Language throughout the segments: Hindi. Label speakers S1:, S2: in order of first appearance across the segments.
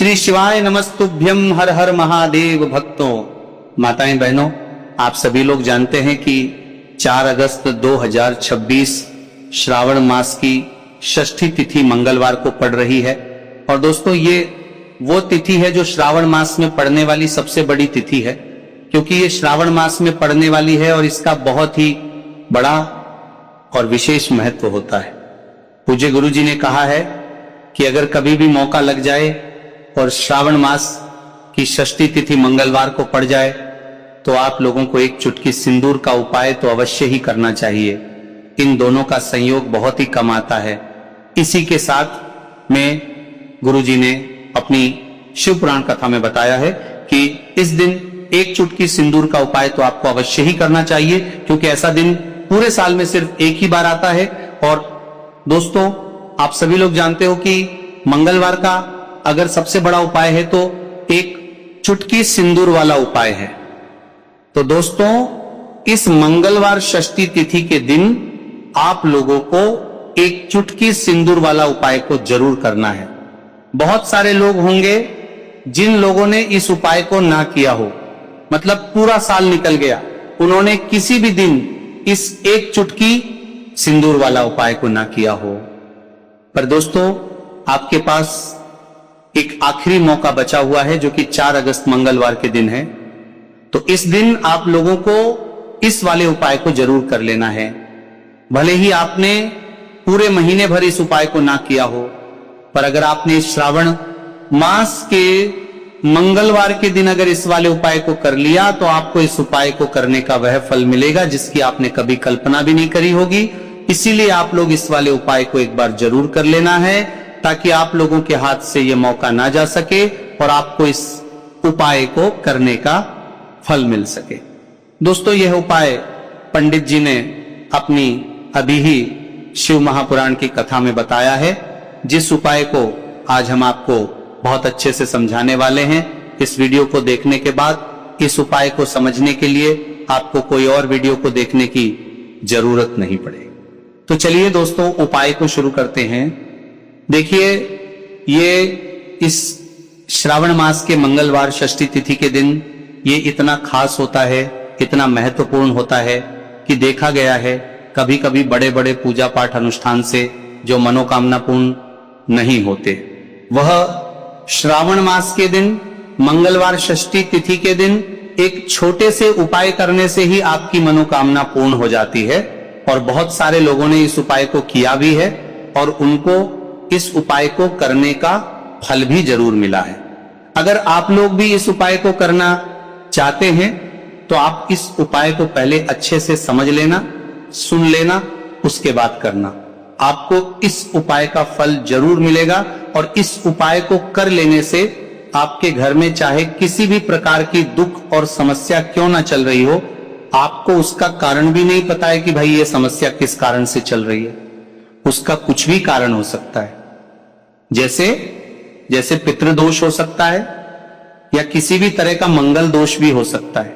S1: श्री शिवाय नमस्तुभ्यम हर हर महादेव भक्तों। माताएं बहनों, आप सभी लोग जानते हैं कि 4 अगस्त 2026 श्रावण मास की षष्ठी तिथि मंगलवार को पड़ रही है। और दोस्तों, ये वो तिथि है जो श्रावण मास में पड़ने वाली सबसे बड़ी तिथि है, क्योंकि ये श्रावण मास में पड़ने वाली है और इसका बहुत ही बड़ा और विशेष महत्व होता है। पूज्य गुरु जी ने कहा है कि अगर कभी भी मौका लग जाए और श्रावण मास की षष्ठी तिथि मंगलवार को पड़ जाए तो आप लोगों को एक चुटकी सिंदूर का उपाय तो अवश्य ही करना चाहिए। इन दोनों का संयोग बहुत ही कम आता है। इसी के साथ में गुरु जी ने अपनी शिव पुराण कथा में बताया है कि इस दिन एक चुटकी सिंदूर का उपाय तो आपको अवश्य ही करना चाहिए, क्योंकि ऐसा दिन पूरे साल में सिर्फ एक ही बार आता है। और दोस्तों, आप सभी लोग जानते हो कि मंगलवार का अगर सबसे बड़ा उपाय है तो एक चुटकी सिंदूर वाला उपाय है। तो दोस्तों, इस मंगलवार षष्ठी तिथि के दिन आप लोगों को एक चुटकी सिंदूर वाला उपाय को जरूर करना है। बहुत सारे लोग होंगे जिन लोगों ने इस उपाय को ना किया हो, मतलब पूरा साल निकल गया, उन्होंने किसी भी दिन इस एक चुटकी सिंदूर वाला उपाय को ना किया हो। पर दोस्तों, आपके पास एक आखिरी मौका बचा हुआ है, जो कि 4 अगस्त मंगलवार के दिन है। तो इस दिन आप लोगों को इस वाले उपाय को जरूर कर लेना है। भले ही आपने पूरे महीने भर इस उपाय को ना किया हो, पर अगर आपने इस श्रावण मास के मंगलवार के दिन अगर इस वाले उपाय को कर लिया तो आपको इस उपाय को करने का वह फल मिलेगा जिसकी आपने कभी कल्पना भी नहीं करी होगी। इसीलिए आप लोग इस वाले उपाय को एक बार जरूर कर लेना है, ताकि आप लोगों के हाथ से यह मौका ना जा सके और आपको इस उपाय को करने का फल मिल सके। दोस्तों, यह उपाय पंडित जी ने अपनी अभी ही शिव महापुराण की कथा में बताया है, जिस उपाय को आज हम आपको बहुत अच्छे से समझाने वाले हैं। इस वीडियो को देखने के बाद इस उपाय को समझने के लिए आपको कोई और वीडियो को देखने की जरूरत नहीं पड़ेगी। तो चलिए दोस्तों, उपाय को शुरू करते हैं। देखिए, ये इस श्रावण मास के मंगलवार षष्ठी तिथि के दिन ये इतना खास होता है, इतना महत्वपूर्ण होता है कि देखा गया है कभी कभी बड़े बड़े पूजा पाठ अनुष्ठान से जो मनोकामना पूर्ण नहीं होते, वह श्रावण मास के दिन मंगलवार षष्ठी तिथि के दिन एक छोटे से उपाय करने से ही आपकी मनोकामना पूर्ण हो जाती है। और बहुत सारे लोगों ने इस उपाय को किया भी है और उनको इस उपाय को करने का फल भी जरूर मिला है। अगर आप लोग भी इस उपाय को करना चाहते हैं तो आप इस उपाय को पहले अच्छे से समझ लेना, सुन लेना, उसके बाद करना। आपको इस उपाय का फल जरूर मिलेगा और इस उपाय को कर लेने से आपके घर में चाहे किसी भी प्रकार की दुख और समस्या क्यों ना चल रही हो, आपको उसका कारण भी नहीं पता है कि भाई ये समस्या किस कारण से चल रही है। उसका कुछ भी कारण हो सकता है, जैसे पितृदोष हो सकता है या किसी भी तरह का मंगल दोष भी हो सकता है।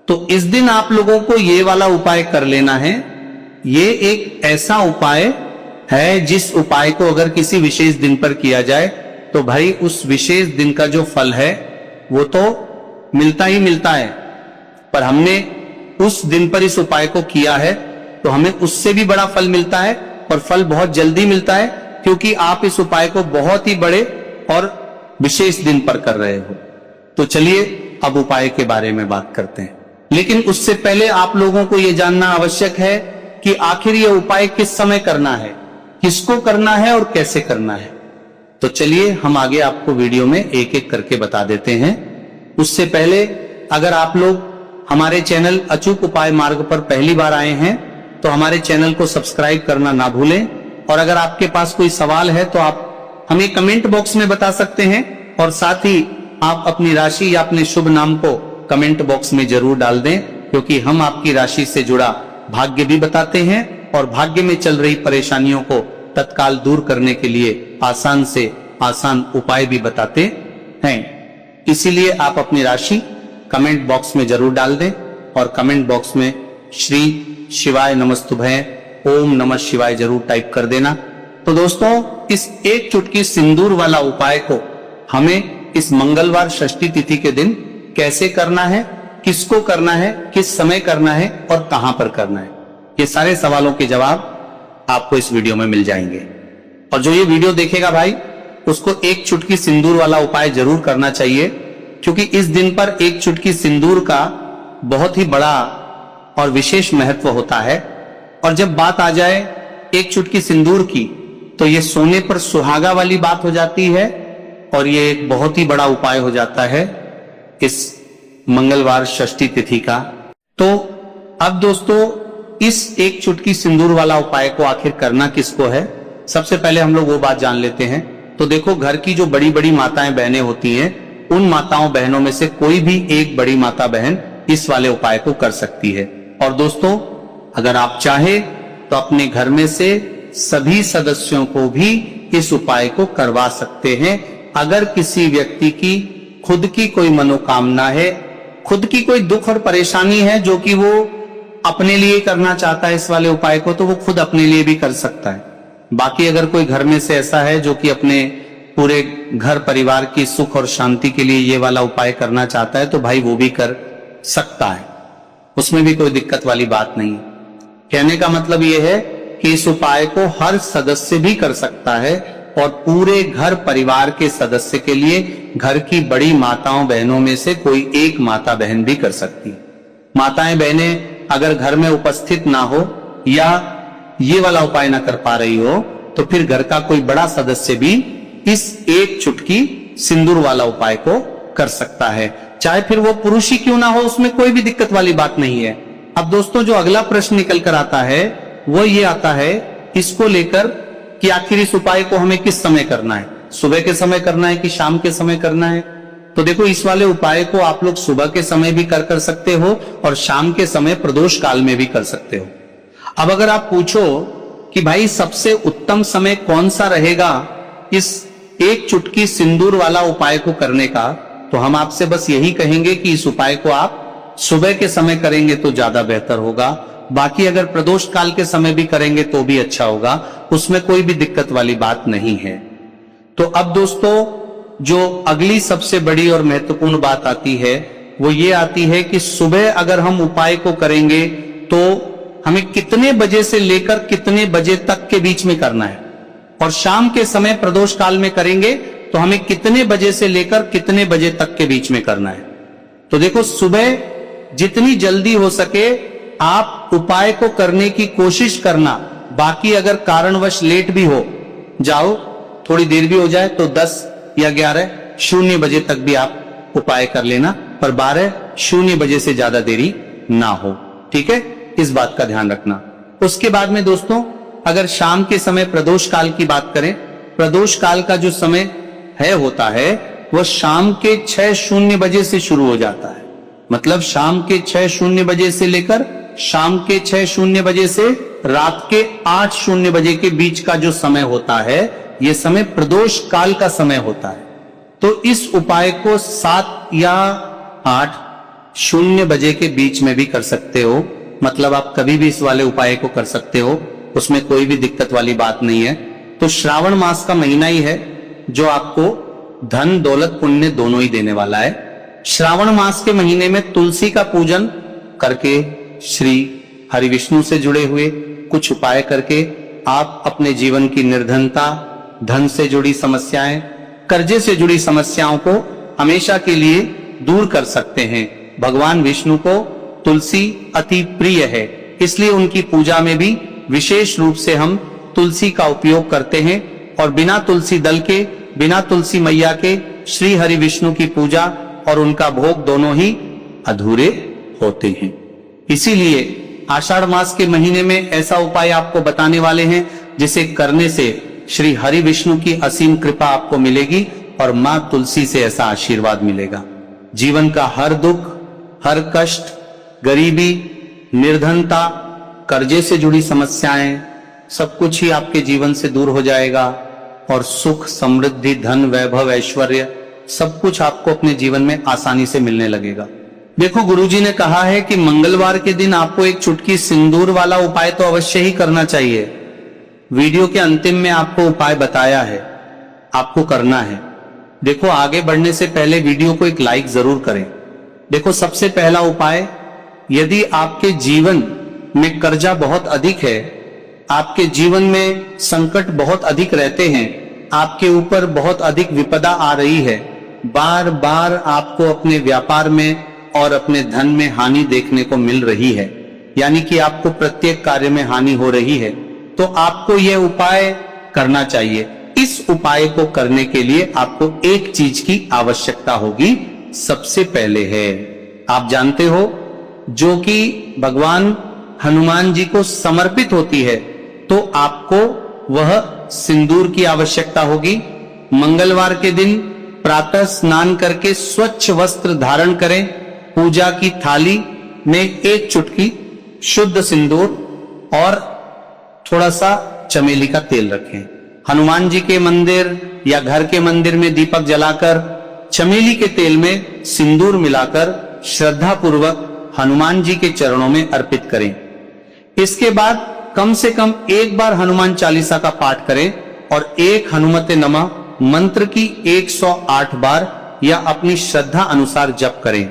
S1: तो इस दिन आप लोगों को ये वाला उपाय कर लेना है। ये एक ऐसा उपाय है जिस उपाय को अगर किसी विशेष दिन पर किया जाए तो भाई उस विशेष दिन का जो फल है वो तो मिलता ही मिलता है। पर हमने उस दिन पर इस उपाय को किया है तो हमें उससे भी बड़ा फल मिलता है, और फल बहुत जल्दी मिलता है, क्योंकि आप इस उपाय को बहुत ही बड़े और विशेष दिन पर कर रहे हो। तो चलिए अब उपाय के बारे में बात करते हैं। लेकिन उससे पहले आप लोगों को यह जानना आवश्यक है कि आखिर यह उपाय किस समय करना है, किसको करना है और कैसे करना है। तो चलिए हम आगे आपको वीडियो में एक एक करके बता देते हैं। उससे पहले अगर आप लोग हमारे चैनल अचूक उपाय मार्ग पर पहली बार आए हैं तो हमारे चैनल को सब्सक्राइब करना ना भूलें। और अगर आपके पास कोई सवाल है तो आप हमें कमेंट बॉक्स में बता सकते हैं, और साथ ही आप अपनी राशि या अपने शुभ नाम को कमेंट बॉक्स में जरूर डाल दें, क्योंकि हम आपकी राशि से जुड़ा भाग्य भी बताते हैं और भाग्य में चल रही परेशानियों को तत्काल दूर करने के लिए आसान से आसान उपाय भी बताते हैं। इसीलिए आप अपनी राशि कमेंट बॉक्स में जरूर डाल दें और कमेंट बॉक्स में श्री शिवाय नमस्तुभ्यं ओम नमः शिवाय जरूर टाइप कर देना। तो दोस्तों, इस एक चुटकी सिंदूर वाला उपाय को हमें इस मंगलवार षष्ठी तिथि के दिन कैसे करना है, किसको करना है, किस समय करना है और कहां पर करना है, ये सारे सवालों के जवाब आपको इस वीडियो में मिल जाएंगे। और जो ये वीडियो देखेगा भाई, उसको एक चुटकी सिंदूर वाला उपाय जरूर करना चाहिए, क्योंकि इस दिन पर एक चुटकी सिंदूर का बहुत ही बड़ा और विशेष महत्व होता है। और जब बात आ जाए एक चुटकी सिंदूर की, तो ये सोने पर सुहागा वाली बात हो जाती है और ये एक बहुत ही बड़ा उपाय हो जाता है इस मंगलवार षष्ठी तिथि का। तो अब दोस्तों, इस एक चुटकी सिंदूर वाला उपाय को आखिर करना किसको है, सबसे पहले हम लोग वो बात जान लेते हैं। तो देखो, घर की जो बड़ी बड़ी माताएं बहनें होती हैं, उन माताओं बहनों में से कोई भी एक बड़ी माता बहन इस वाले उपाय को कर सकती है। और दोस्तों, अगर आप चाहे तो अपने घर में से सभी सदस्यों को भी इस उपाय को करवा सकते हैं। अगर किसी व्यक्ति की खुद की कोई मनोकामना है, खुद की कोई दुख और परेशानी है जो कि वो अपने लिए करना चाहता है इस वाले उपाय को, तो वो खुद अपने लिए भी कर सकता है। बाकी अगर कोई घर में से ऐसा है जो कि अपने पूरे घर परिवार की सुख और शांति के लिए ये वाला उपाय करना चाहता है, तो भाई वो भी कर सकता है, उसमें भी कोई दिक्कत वाली बात नहीं है। कहने का मतलब ये है कि इस उपाय को हर सदस्य भी कर सकता है और पूरे घर परिवार के सदस्य के लिए घर की बड़ी माताओं बहनों में से कोई एक माता बहन भी कर सकती है। माताएं बहनें अगर घर में उपस्थित ना हो या ये वाला उपाय ना कर पा रही हो, तो फिर घर का कोई बड़ा सदस्य भी इस एक चुटकी सिंदूर वाला उपाय को कर सकता है, चाहे फिर वो पुरुष ही क्यों ना हो, उसमें कोई भी दिक्कत वाली बात नहीं है। अब दोस्तों, जो अगला प्रश्न निकल कर आता है वो ये आता है इसको लेकर कि आखिर इस उपाय को हमें किस समय करना है, सुबह के समय करना है कि शाम के समय करना है। तो देखो, इस वाले उपाय को आप लोग सुबह के समय भी कर सकते हो और शाम के समय प्रदोष काल में भी कर सकते हो। अब अगर आप पूछो कि भाई सबसे उत्तम समय कौन सा रहेगा इस एक चुटकी सिंदूर वाला उपाय को करने का, तो हम आपसे बस यही कहेंगे कि इस उपाय को आप सुबह के समय करेंगे तो ज्यादा बेहतर होगा। बाकी अगर प्रदोष काल के समय भी करेंगे तो भी अच्छा होगा, उसमें कोई भी दिक्कत वाली बात नहीं है। तो अब दोस्तों, जो अगली सबसे बड़ी और महत्वपूर्ण बात आती है वो ये आती है कि सुबह अगर हम उपाय को करेंगे तो हमें कितने बजे से लेकर कितने बजे तक के बीच में करना है, और शाम के समय प्रदोष काल में करेंगे तो हमें कितने बजे से लेकर कितने बजे तक के बीच में करना है। तो देखो, सुबह जितनी जल्दी हो सके आप उपाय को करने की कोशिश करना। बाकी अगर कारणवश लेट भी हो जाओ, थोड़ी देर भी हो जाए, तो 10 या 11:00 बजे तक भी आप उपाय कर लेना, पर 12:00 बजे से ज्यादा देरी ना हो। ठीक है, इस बात का ध्यान रखना। उसके बाद में दोस्तों, अगर शाम के समय प्रदोष काल की बात करें, प्रदोष काल का जो समय होता है वह शाम के 6:00 बजे से शुरू हो जाता है। मतलब शाम के 6:00 बजे से लेकर शाम के 6:00 बजे से रात के 8:00 बजे के बीच का जो समय होता है, यह समय प्रदोष काल का समय होता है। तो इस उपाय को 7 या 8:00 बजे के बीच में भी कर सकते हो। मतलब आप कभी भी इस वाले उपाय को कर सकते हो, उसमें कोई भी दिक्कत वाली बात नहीं है। तो श्रावण मास का महीना ही है जो आपको धन दौलत पुण्य दोनों ही देने वाला है। श्रावण मास के महीने में तुलसी का पूजन करके, श्री हरि विष्णु से जुड़े हुए कुछ उपाय करके आप अपने जीवन की निर्धनता, धन से जुड़ी समस्याएं, कर्जे से जुड़ी समस्याओं को हमेशा के लिए दूर कर सकते हैं। भगवान विष्णु को तुलसी अति प्रिय है, इसलिए उनकी पूजा में भी विशेष रूप से हम तुलसी का उपयोग करते हैं। और बिना तुलसी दल के, बिना तुलसी मैया के श्री हरि विष्णु की पूजा और उनका भोग दोनों ही अधूरे होते हैं। इसीलिए आषाढ़ मास के महीने में ऐसा उपाय आपको बताने वाले हैं जिसे करने से श्री हरि विष्णु की असीम कृपा आपको मिलेगी और मां तुलसी से ऐसा आशीर्वाद मिलेगा। जीवन का हर दुख, हर कष्ट, गरीबी, निर्धनता, कर्जे से जुड़ी समस्याएं, सब कुछ ही आपके जीवन से दूर हो जाएगा और सुख, समृद्धि, धन, वैभव, ऐश्वर्य सब कुछ आपको अपने जीवन में आसानी से मिलने लगेगा। देखो, गुरुजी ने कहा है कि मंगलवार के दिन आपको एक चुटकी सिंदूर वाला उपाय तो अवश्य ही करना चाहिए। वीडियो के अंतिम में आपको उपाय बताया है, आपको करना है। देखो, आगे बढ़ने से पहले वीडियो को एक लाइक जरूर करें। देखो, सबसे पहला उपाय, यदि आपके जीवन में कर्जा बहुत अधिक है, आपके जीवन में संकट बहुत अधिक रहते हैं, आपके ऊपर बहुत अधिक विपदा आ रही है, बार बार आपको अपने व्यापार में और अपने धन में हानि देखने को मिल रही है, यानी कि आपको प्रत्येक कार्य में हानि हो रही है, तो आपको यह उपाय करना चाहिए। इस उपाय को करने के लिए आपको एक चीज की आवश्यकता होगी। सबसे पहले है, आप जानते हो, जो कि भगवान हनुमान जी को समर्पित होती है, तो आपको वह सिंदूर की आवश्यकता होगी। मंगलवार के दिन प्रातः स्नान करके स्वच्छ वस्त्र धारण करें, पूजा की थाली में एक चुटकी शुद्ध सिंदूर और थोड़ा सा चमेली का तेल रखें। हनुमान जी के मंदिर या घर के मंदिर में दीपक जलाकर चमेली के तेल में सिंदूर मिलाकर श्रद्धा पूर्वक हनुमान जी के चरणों में अर्पित करें। इसके बाद कम से कम एक बार हनुमान चालीसा का पाठ करें और एक हनुमते नमः मंत्र की 108 बार या अपनी श्रद्धा अनुसार जप करें।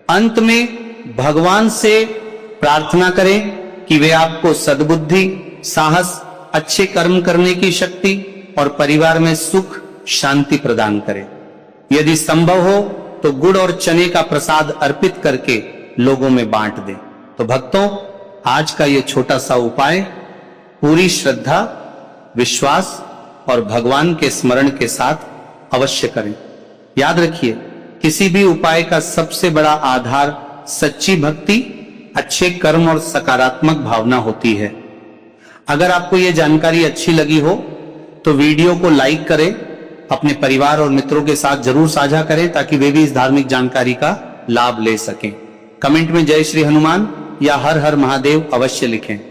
S1: अंत में भगवान से प्रार्थना करें कि वे आपको सद्बुद्धि, साहस, अच्छे कर्म करने की शक्ति और परिवार में सुख शांति प्रदान करें। यदि संभव हो तो गुड़ और चने का प्रसाद अर्पित करके लोगों में बांट दें। तो भक्तों, आज का ये छोटा सा उपाय पूरी श्रद्धा, विश्वास और भगवान के स्मरण के साथ अवश्य करें। याद रखिए, किसी भी उपाय का सबसे बड़ा आधार सच्ची भक्ति, अच्छे कर्म और सकारात्मक भावना होती है। अगर आपको यह जानकारी अच्छी लगी हो तो वीडियो को लाइक करें, अपने परिवार और मित्रों के साथ जरूर साझा करें ताकि वे भी इस धार्मिक जानकारी का लाभ ले सकें। कमेंट में जय श्री हनुमान या हर हर महादेव अवश्य लिखें।